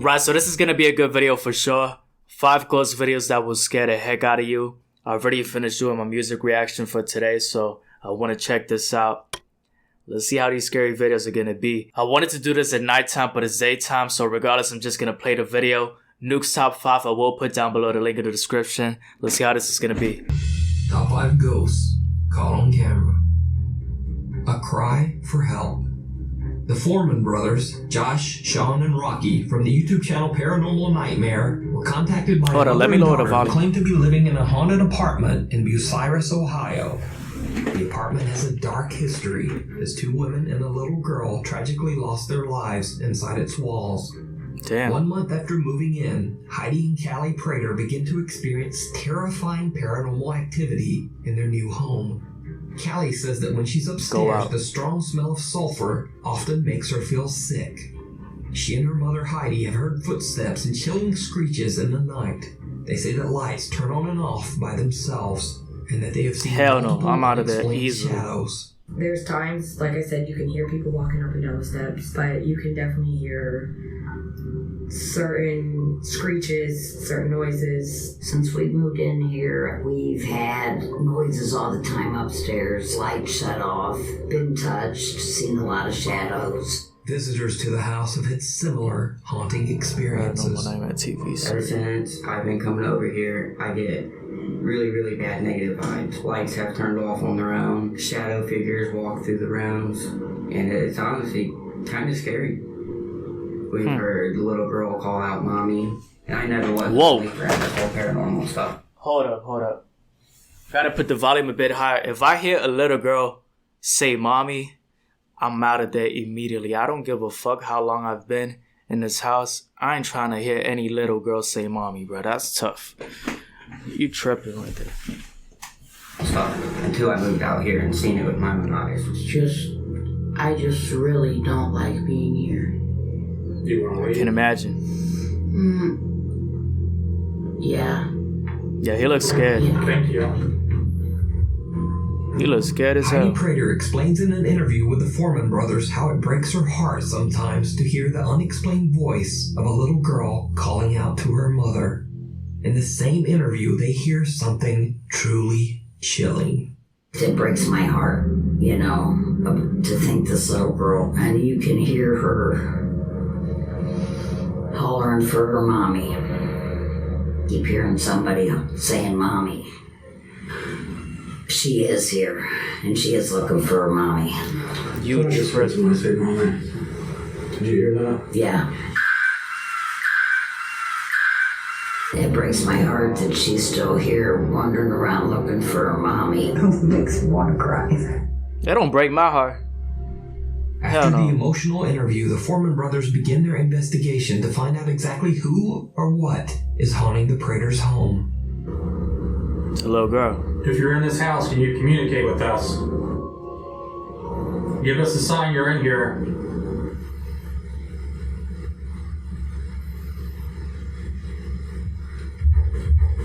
Right, so this is going to be a good video for sure. 5 ghost videos that will scare the heck out of you. I already finished doing my music reaction for today, so I want to check this out. Let's see how these scary videos are going to be. I wanted to do this at nighttime, but it's daytime, so regardless, I'm just going to play the video. Nukes top 5, I will put down below the link in the description. Let's see how this is going to be. Top 5 ghosts caught on camera. A cry for help. The Foreman brothers, Josh, Sean, and Rocky from the YouTube channel Paranormal Nightmare were contacted by a mother and daughter who claimed to be living in a haunted apartment in Bucyrus, Ohio. The apartment has a dark history as 2 women and a little girl tragically lost their lives inside its walls. Damn. 1 month after moving in, Heidi and Callie Prater begin to experience terrifying paranormal activity in their new home. Callie says that when she's upstairs, the strong smell of sulfur often makes her feel sick. She and her mother Heidi have heard footsteps and chilling screeches in the night. They say that lights turn on and off by themselves, and that they have seen I'm out of there easily. Shadows. There's times, like I said, you can hear people walking up and down the steps, but you can definitely hear certain screeches, certain noises. Since we moved in here, we've had noises all the time upstairs, lights shut off, been touched, seen a lot of shadows. Visitors to the house have had similar haunting experiences. Ever since I've been coming over here, I get really, really bad negative vibes. Lights have turned off on their own. Shadow figures walk through the rooms, and it's honestly kind of scary. We've heard the little girl call out mommy, and I never was for this whole paranormal stuff. Hold up. Gotta put the volume a bit higher. If I hear a little girl say mommy, I'm out of there immediately. I don't give a fuck how long I've been in this house. I ain't trying to hear any little girl say mommy, bro. That's tough. You tripping right there. Stuff until I moved out here and seen it with my own eyes. I just really don't like being here. I can imagine. Yeah. Yeah, he looks scared. Thank you. He looks scared as hell. Heidi Prater explains in an interview with the Foreman brothers how it breaks her heart sometimes to hear the unexplained voice of a little girl calling out to her mother. In the same interview, they hear something truly chilling. It breaks my heart, you know, to think this little girl, and you can hear her hollering for her mommy. Keep hearing somebody saying mommy. She is here, and she is looking for her mommy. You just want to say mommy. Did you hear that? Yeah. It breaks my heart that she's still here, wandering around looking for her mommy. It makes me want to cry. That don't break my heart. After the emotional interview, the Foreman brothers begin their investigation to find out exactly who or what is haunting the Prater's home. It's a little girl. If you're in this house, can you communicate with us? Give us a sign you're in here.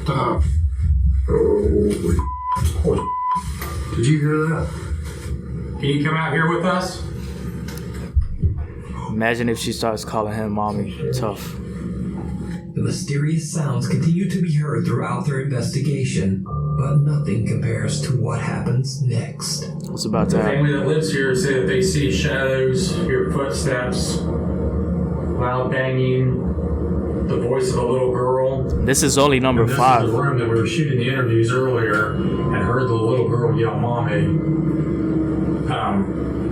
Stop. Did you hear that? Can you come out here with us? Imagine if she starts calling him mommy. Tough. The mysterious sounds continue to be heard throughout their investigation, but nothing compares to what happens next. What's about to happen? The family that lives here say that they see shadows, hear footsteps, loud banging, the voice of a little girl. This is only number 5. This is the room that we were shooting the interviews earlier and heard the little girl yell mommy.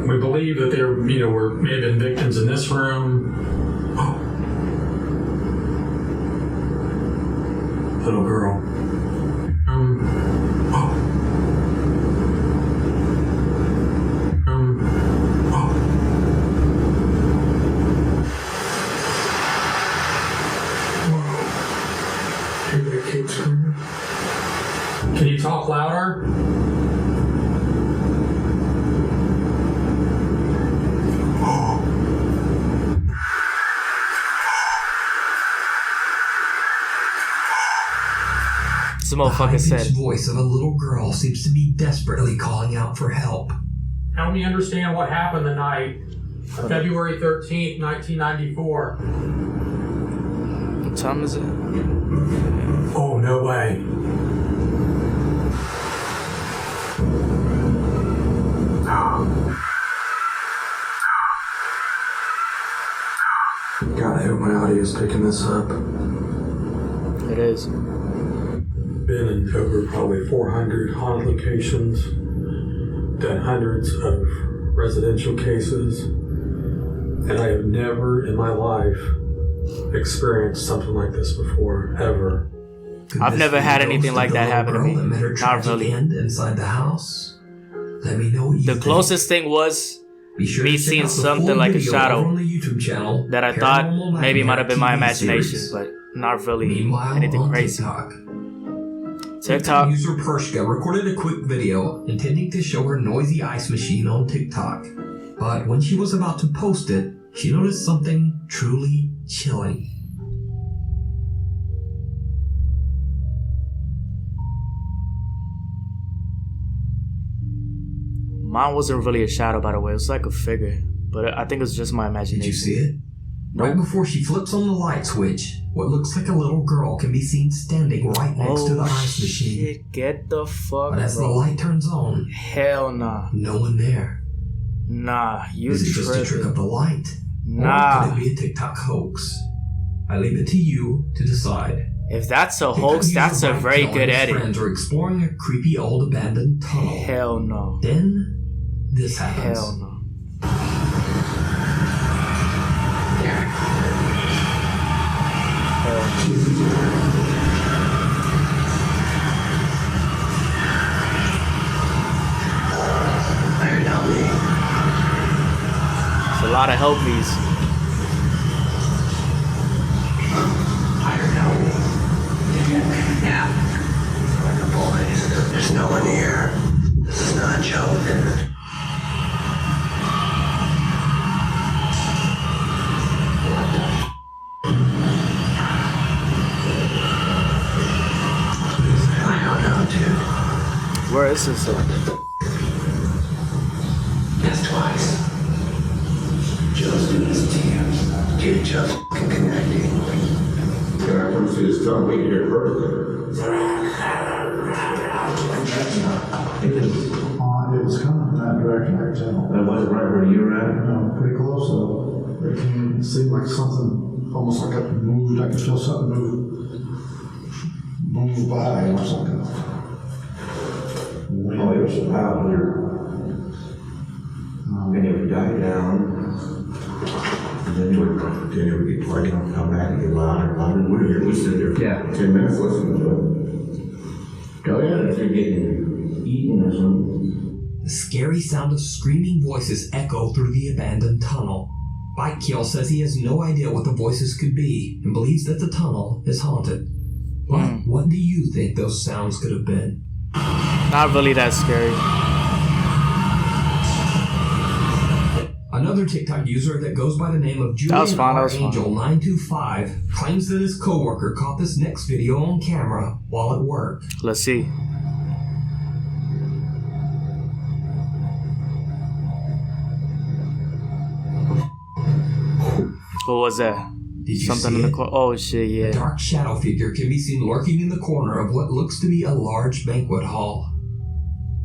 We believe that there, may have been victims in this room. Little girl. Can you talk louder? This motherfucker said. The voice of a little girl seems to be desperately calling out for help. Help me understand what happened the night of February 13th, 1994. time is it? Oh, no way. God, I hope my audio is picking this up. It is. Been in over probably 400 haunted locations, done hundreds of residential cases, and I have never in my life experienced something like this before, ever. I've never had anything like that happen to me. Not really. Inside the house. Let me know what you The think. closest thing was Be sure me to check seeing out the something full like a video shadow over on the YouTube channel, that I thought Paranormal maybe might have been my Nightmare TV imagination, series. but not really Meanwhile, anything on crazy. TikTok user Pershka recorded a quick video intending to show her noisy ice machine on TikTok. But when she was about to post it, she noticed something truly chilling. Mine wasn't really a shadow, by the way. It was like a figure, but I think it was just my imagination. Did you see it? Right before she flips on the light switch, what looks like a little girl can be seen standing right next to the ice machine. Shit, get the fuck. But as bro. the light turns on, Hell nah. no one there. Nah, you Is it just a trick of the light? Nah. Or could it be a TikTok hoax? I leave it to you to decide. If that's a TikTok hoax, user that's a Mike very Hill good and his edit. friends are exploring a creepy old abandoned tunnel. Hell no. Then this happens. Hell no. It's a lot of help me's. There's no one here. This is not a joke. I don't know, dude. Where is this? That's twice. Joe's doing his team. Dude, Joe's fucking connecting. Yeah, I come see this stuff. We can hear first. It was coming from that direction, I could tell. That wasn't right where you were at? No, pretty close though. It seemed like something, almost like it moved. I could feel something move by or something. Oh, it was loud here. And it would die down. And then it would get quiet and come back and get louder and louder. And we were here, we stood there for 10 minutes listening to it. Go ahead if you're getting eaten or something. The scary sound of screaming voices echo through the abandoned tunnel. Bike Kill says he has no idea what the voices could be and believes that the tunnel is haunted. But what do you think those sounds could have been? Not really that scary. Another TikTok user that goes by the name of That was Julian fine, that was fine. Angel925 claims that his coworker caught this next video on camera while at work. Let's see. What was that? Did you Something see in the it? corner. Oh shit, A yeah. dark shadow figure can be seen lurking in the corner of what looks to be a large banquet hall.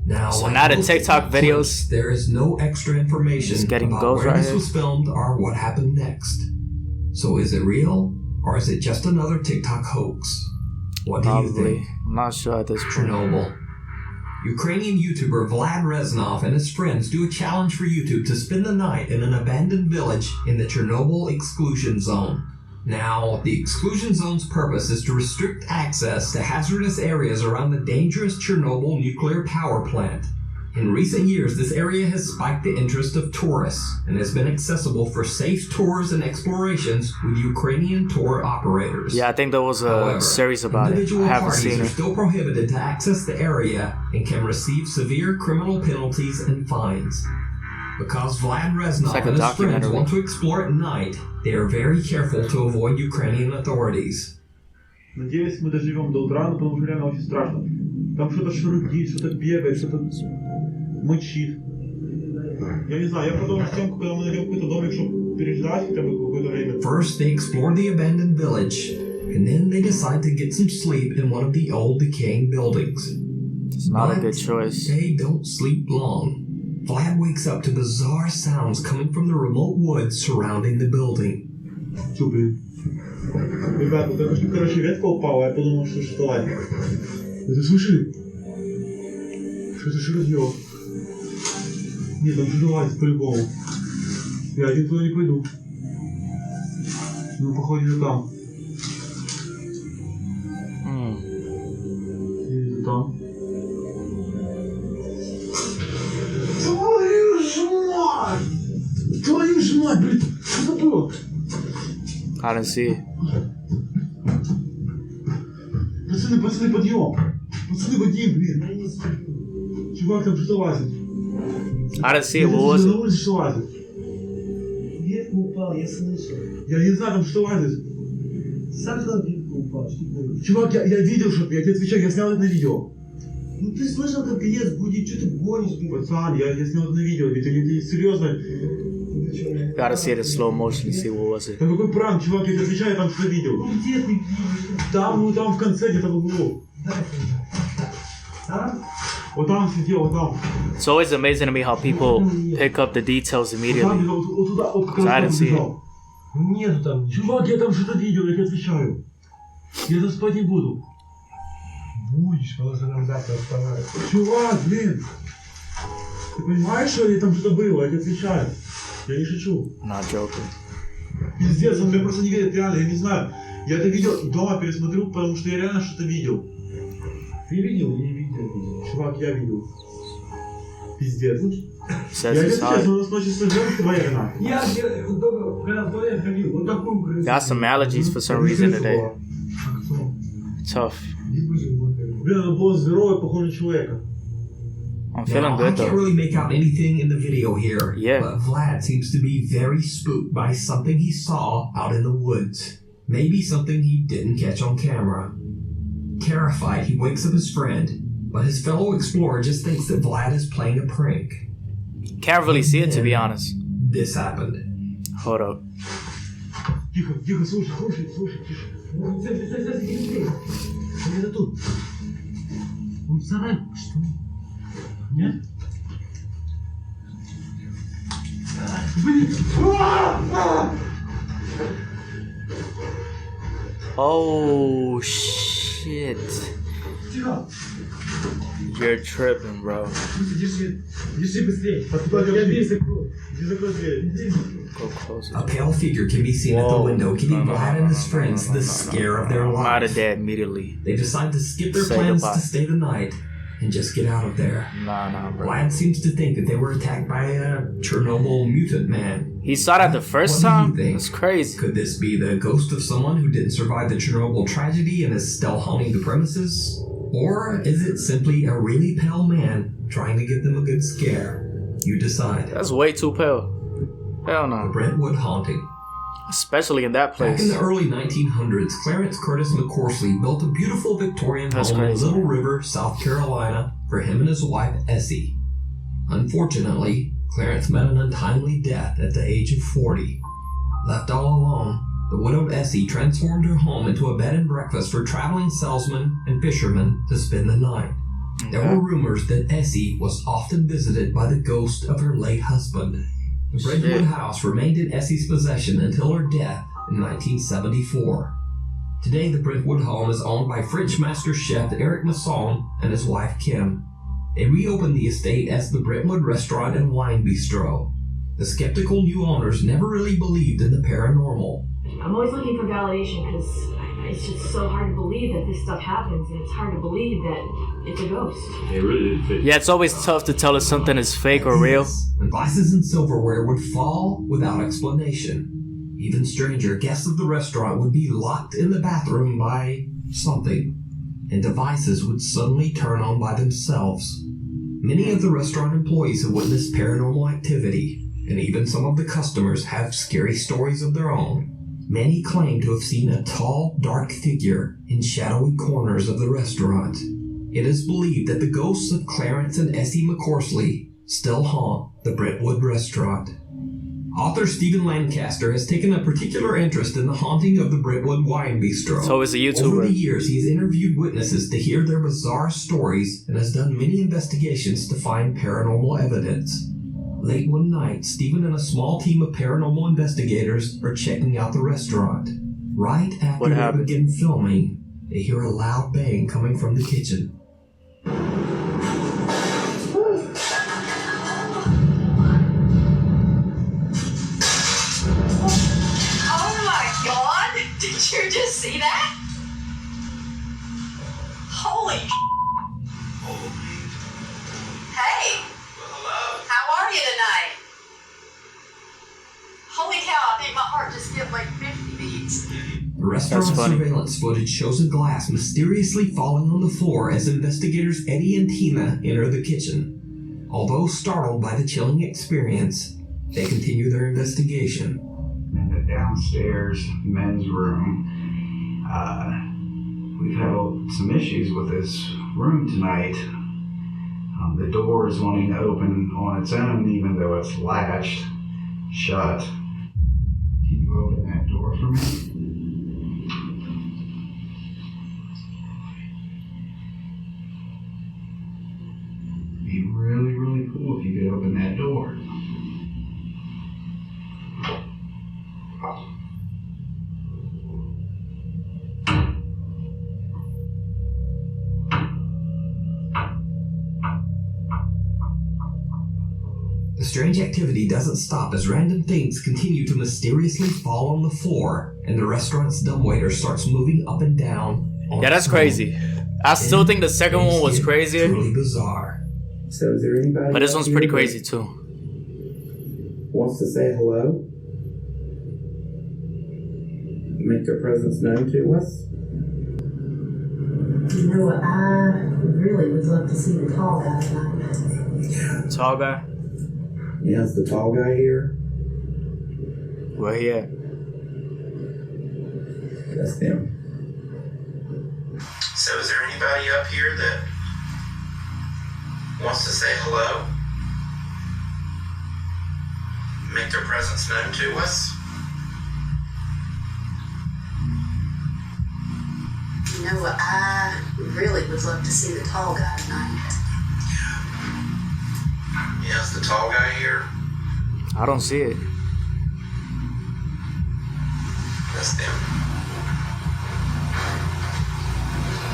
Now, So like now the most TikTok clips, videos- there is no extra information It's getting about ghost where right this here. was filmed or what happened next. So is it real or is it just another TikTok hoax? What do you Probably. think? I'm not sure at this point. Chernobyl. Ukrainian YouTuber Vlad Reznov and his friends do a challenge for YouTube to spend the night in an abandoned village in the Chernobyl exclusion zone. Now, the exclusion zone's purpose is to restrict access to hazardous areas around the dangerous Chernobyl nuclear power plant. In recent years, this area has spiked the interest of tourists and has been accessible for safe tours and explorations with Ukrainian tour operators. Yeah, I think there was a However, series about it. individual I haven't parties seen are it. still prohibited to access the area and can receive severe criminal penalties and fines. Because Vlad Reznov like a and his friends documentary. want to explore at night, they are very careful to avoid Ukrainian authorities. Надеюсь, мы доживем до утра, но потому что реально очень страшно. Там что-то шурыгит, что-то бегает, что-то мычит. Я не знаю, я продолжу съемку, когда мы найдем какой-то домик, чтобы переждать хотя бы какое-то время. First, they explore the abandoned village and then they decide to get some sleep in one of the old decaying buildings. It's not a good choice. They don't sleep long. Vlad wakes up to bizarre sounds coming from the remote woods surrounding the building. Что, блин? Ребята, только что, короче, ветка упала, я подумал, что что-то лазит. Это слышали? Что-то шевельё. Нет, там что-то лазит по-любому. Я один туда не пойду. Ну, походу, не там. И там. Твою ж мать! Твою ж мать, блин! Что это было? I didn't see it. Пацаны, подъем! Пацаны, подъем, блин! Чувак, там что-то лазит. I didn't see it. What was На it? улице что лазит? Ветка упала, я слышал. Я не знаю, там что лазит. Сам сказал, ветка упала, что было? Чувак, я видел что-то, я тебе отвечаю, я снял это на видео. Ну ты слышал, как лес будет, что ты гонишь, блин? Пацан, я снял это на видео, ведь я серьезно. Gotta see it in slow motion to see what was it. Да какой пранк, чувак, я тебе отвечаю, я там что видел. Ну где ты видишь? Там, ну там в конце, где-то в углу. Там? Вот там сидел, вот там. It's always amazing to me how people pick up the details Вот immediately. там, вот туда, вот как I didn't раз see it. бежал. Нету там ничего. Чувак, я там что-то видел, я тебе отвечаю. Я там спать не буду. Будешь, потому что нам завтра вставать. Чувак, блин. Ты понимаешь, что там что-то было, я тебе отвечаю. Я не шучу. Not joking. Пиздец, он мне просто не верит, реально, я не знаю. Я это видео дома пересмотрю, потому что я реально что-то видел. Ты видел или видел? Чувак, я видел. Пиздец. Says Я it's честно, hot. у нас ночью стажер, твоя вина. Я когда в туалет ходил, вот такую крысу. Got some allergies for some reason today. Tough. Блин, она была здоровая, похожа на человека. I'm Now, feeling I good can't though. really make out anything in the video here, Yeah. but Vlad seems to be very spooked by something he saw out in the woods. Maybe something he didn't catch on camera. Terrified, he wakes up his friend, but his fellow explorer just thinks that Vlad is playing a prank. Can't really see it to be honest. This happened. Hold up. Тихо, тихо, слушай, тише. Стой. Это тут. Он в сарае, что ли? Нет? Блин! Oh shit. Тихо. You're tripping, bro. Держи быстрее. Я дверь закрою. Иди закрой дверь. Go closer. A pale figure can be seen at the Whoa. window, giving No, Vlad and his friends the scare of their I'm out of lives. there immediately. They decide to skip their Say plans goodbye. to stay the night and just get out of there. Nah, bro. Vlad seems to think that they were attacked by a Chernobyl mutant man. He saw that the first What do you time? think? That's crazy. Could this be the ghost of someone who didn't survive the Chernobyl tragedy and is still haunting the premises? Or is it simply a really pale man trying to give them a good scare? You decide. That's way too pale. Hell The no. Brentwood haunting. Especially in that Back in place. the early 1900s, Clarence Curtis McCorsley built a beautiful Victorian That's home in crazy. Little River, South Carolina, for him and his wife, Essie. Unfortunately, Clarence met an untimely death at the age of 40. Left all alone, the widowed Essie transformed her home into a bed and breakfast for traveling salesmen and fishermen to spend the night. There were rumors that Essie was often visited by the ghost of her late husband. The Brentwood house remained in Essie's possession until her death in 1974. Today, the Brentwood home is owned by French master chef Eric Masson and his wife Kim. They reopened the estate as the Brentwood Restaurant and Wine Bistro. The skeptical new owners never really believed in the paranormal. I'm always looking for validation because it's just so hard to believe that this stuff happens, and it's hard to believe that it's a ghost. Yeah, it's always tough to tell if something is fake or real. And glasses and silverware would fall without explanation. Even stranger, guests of the restaurant would be locked in the bathroom by something, and devices would suddenly turn on by themselves. Many of the restaurant employees have witnessed paranormal activity, and even some of the customers have scary stories of their own. Many claim to have seen a tall, dark figure in shadowy corners of the restaurant. It is believed that the ghosts of Clarence and Essie McCorsley still haunt the Brentwood restaurant. Author Stephen Lancaster has taken a particular interest in the haunting of the Brentwood Wine Bistro. So is a YouTuber. Over the years, he's interviewed witnesses to hear their bizarre stories and has done many investigations to find paranormal evidence. Late one night, Stephen and a small team of paranormal investigators are checking out the restaurant. Right after they begin filming, they hear a loud bang coming from the kitchen. Did you just see that? Holy Hey! Well, hello. How are you tonight? Holy cow, I think my heart just skipped like 50 beats. The restaurant surveillance footage shows a glass mysteriously falling on the floor as investigators Eddie and Tina enter the kitchen. Although startled by the chilling experience, they continue their investigation. In the downstairs men's room, we've had some issues with this room tonight. The door is wanting to open on its own even though it's latched shut. Can you open that door for me? It'd be really, really cool if you could open that door. The strange activity doesn't stop as random things continue to mysteriously fall on the floor, and the restaurant's dumbwaiter starts moving up and down. Yeah, that's crazy. I still think the second one was crazier. Truly bizarre. So is there anybody? But this one's pretty crazy too. Wants to say hello? Make their presence known to us? You know what? I really would love to see the tall guy tonight. Tall guy? Yeah, it's the tall guy here. Where he at? That's them. So is there anybody up here that wants to say hello? Make their presence known to us? You know what? I really would love to see the tall guy tonight. Yeah, is the tall guy here? I don't see it. That's them.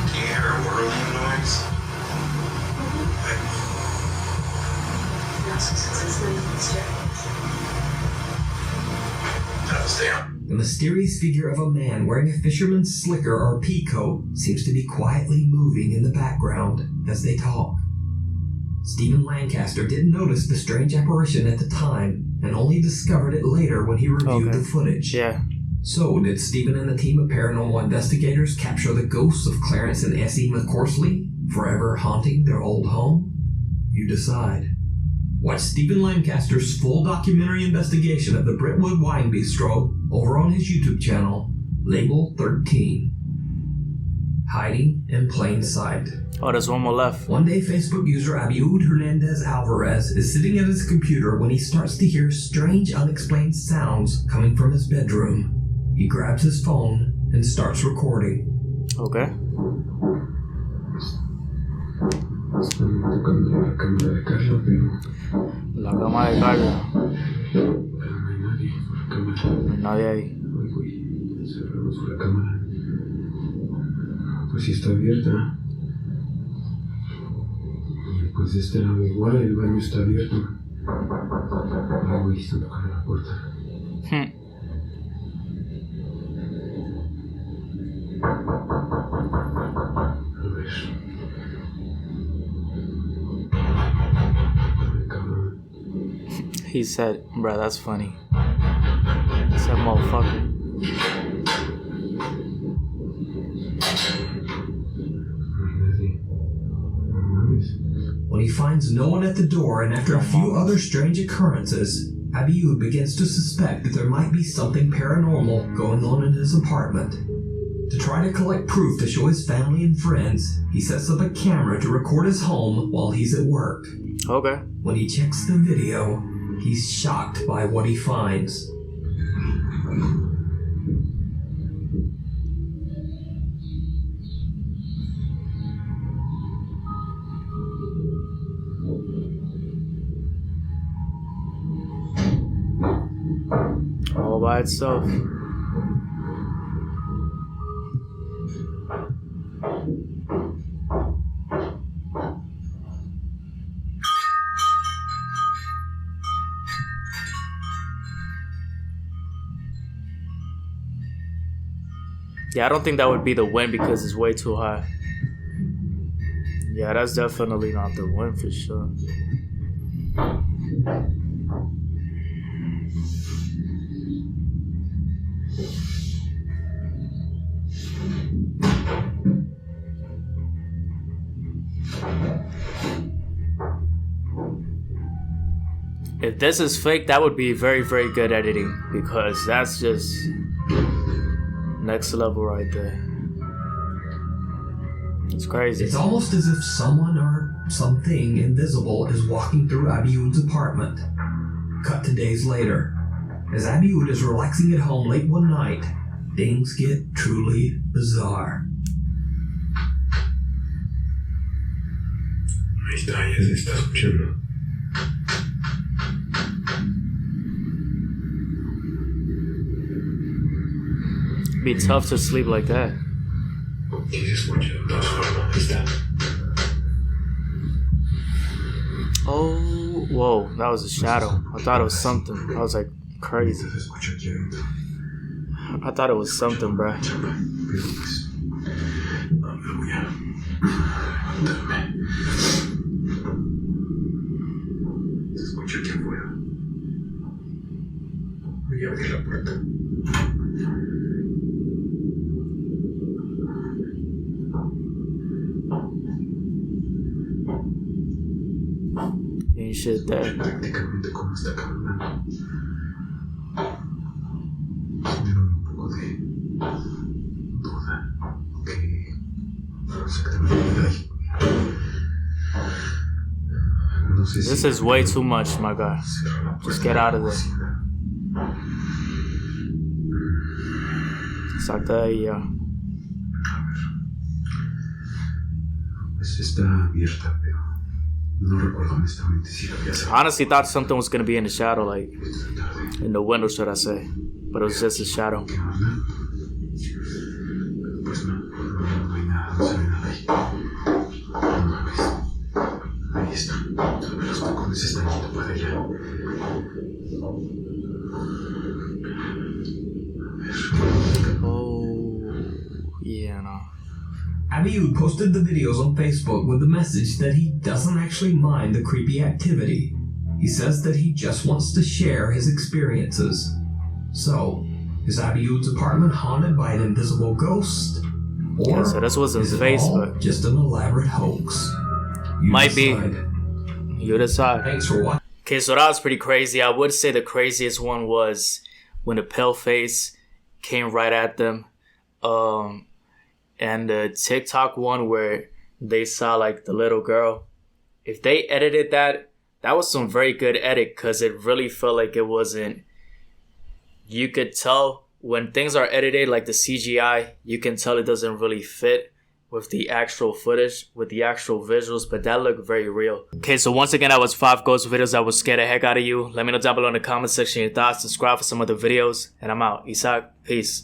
Can you hear a whirling noise? That was them. The mysterious figure of a man wearing a fisherman's slicker or pea coat seems to be quietly moving in the background as they talk. Stephen Lancaster didn't notice the strange apparition at the time and only discovered it later when he reviewed the footage. Yeah. So, did Stephen and the team of paranormal investigators capture the ghosts of Clarence and Essie McCorsley, forever haunting their old home? You decide. Watch Stephen Lancaster's full documentary investigation of the Brentwood Wine Bistro over on his YouTube channel, Label 13. Hiding in plain sight. Oh, there's one more left. One day, Facebook user Abiud Hernandez Alvarez is sitting at his computer when he starts to hear strange, unexplained sounds coming from his bedroom. He grabs his phone and starts recording. Okay. La cama de carga. Nadie ahí. Cerramos la cámara. Pues sí está abierta. Y pues de este lado igual, el baño está abierto. Ay, güey, están tocando la puerta. A ver. He said, bruh, that's funny. He said, motherfucker. When he finds no one at the door and after a few other strange occurrences, Abiud begins to suspect that there might be something paranormal going on in his apartment. To try to collect proof to show his family and friends, he sets up a camera to record his home while he's at work. Okay. When he checks the video, he he's shocked by what he finds. All by itself. Yeah, I don't think that would be the wind because it's way too high. Yeah, that's definitely not the wind for sure. If this is fake, that would be very, very good editing because that's just next level right there. It's crazy. It's almost as if someone or something invisible is walking through Abiud's apartment. Cut to days later. As Abiud is relaxing at home late one night, things get truly bizarre. Ahí está, ya se está escuchando. It'd be tough to sleep like that. Sí, se escucha de todas formas. Ahí está. Oh, whoa, that was a shadow. I thought it was something. I was like, crazy. I thought it was something, bruh. Se escucha aquí afuera. Voy a abrir la puerta. Ain't shit there. Prácticamente como está caminando. Genera un poco de duda. Que exactamente hay. No sé si This is way too much, my guy. Just get out of there. Exacto ahí, ya. Pues está abierta, pero no recuerdo honestamente si lo había cerrado. I honestly thought something was gonna be in the shadow, like in the window, should I say? But it was just a shadow. Pues no hay nada, no se ve nada ahí. No mames. Ahí está. Los balcones están yendo para allá. Oh, yeah, no. Abiud posted the videos on Facebook with the message that he doesn't actually mind the creepy activity. He says that he just wants to share his experiences. So, is Abiud's apartment haunted by an invisible ghost? Or Yeah, so this wasn't is it all Facebook. just an elaborate hoax? You Might be. decide. You decide. Thanks for watching. Okay, so that was pretty crazy. I would say the craziest one was when the pale face came right at them. And the TikTok one where they saw like the little girl. If they edited that, that was some very good edit because it really felt like it wasn't. You could tell when things are edited like the CGI, you can tell it doesn't really fit with the actual footage, with the actual visuals, but that looked very real. Okay, so once again, that was 5 ghost videos that would scare the heck out of you. Let me know down below in the comment section your thoughts. Subscribe for some other videos, and I'm out. Isaac, peace.